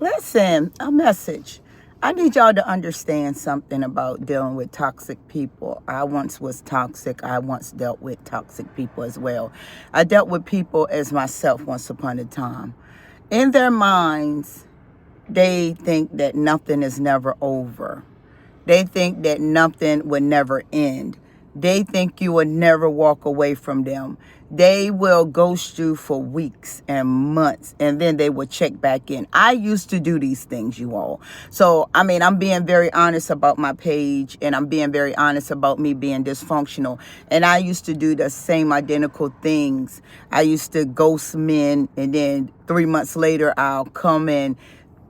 Listen, a message. I need y'all to understand something about dealing with toxic people. I once was toxic. I once dealt with toxic people as well. I dealt with people as myself once upon a time. In their minds, they think that nothing is never over. They think that nothing will never end. They think you will never walk away from them. They will ghost you for weeks and months, and then they will check back in. I used to do these things, you all. So, I mean, I'm being very honest about my page, and I'm being very honest about me being dysfunctional. And I used to do the same identical things. I used to ghost men, and then 3 months later, I'll come and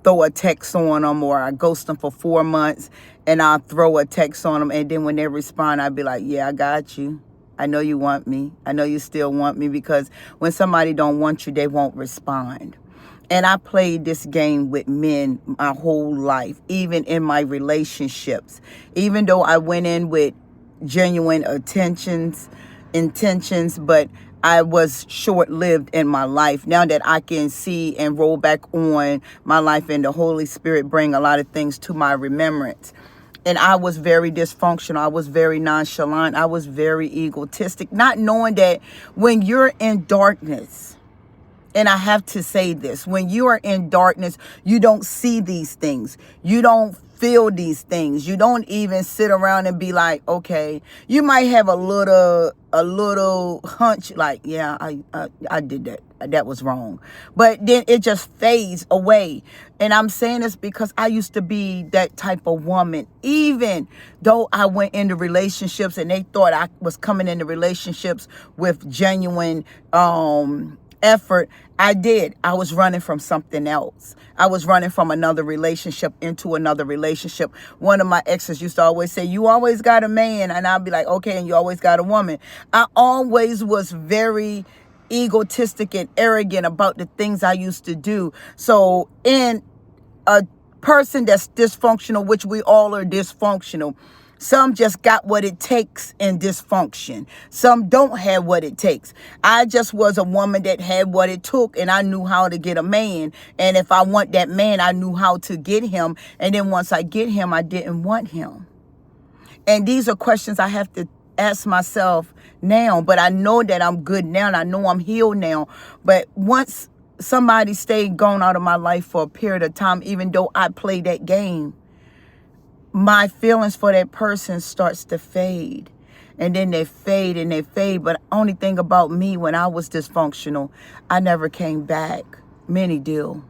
throw a text on them, or I ghost them for 4 months and I'll throw a text on them. And then when they respond, I'll be like, yeah, I got you. I know you want me. I know you still want me, because when somebody don't want you, they won't respond. And I played this game with men my whole life, even in my relationships. Even though I went in with genuine intentions, but I was short-lived in my life. Now that I can see and roll back on my life, and the Holy Spirit bring a lot of things to my remembrance. And I was very dysfunctional. I was very nonchalant. I was very egotistic, not knowing that when you're in darkness, and I have to say this, when you are in darkness, you don't see these things. You don't feel these things. You don't even sit around and be like, okay, you might have a little hunch like, yeah, I did that. That was wrong. But then it just fades away. And I'm saying this because I used to be that type of woman. Even though I went into relationships and they thought I was coming into relationships with genuine effort, I did. I was running from something else. I was running from another relationship into another relationship. One of my exes used to always say, you always got a man. And I'd be like, okay, and you always got a woman. I always was very egotistic and arrogant about the things I used to do. So in a person that's dysfunctional, which we all are dysfunctional, some just got what it takes in dysfunction. Some don't have what it takes. I just was a woman that had what it took, and I knew how to get a man. And if I want that man, I knew how to get him. And then once I get him, I didn't want him. And these are questions I have to ask myself now. But I know that I'm good now, and I know I'm healed now. But once somebody stayed gone out of my life for a period of time, even though I played that game, my feelings for that person starts to fade. And then they fade and they fade. But only thing about me, when I was dysfunctional, I never came back. Many do.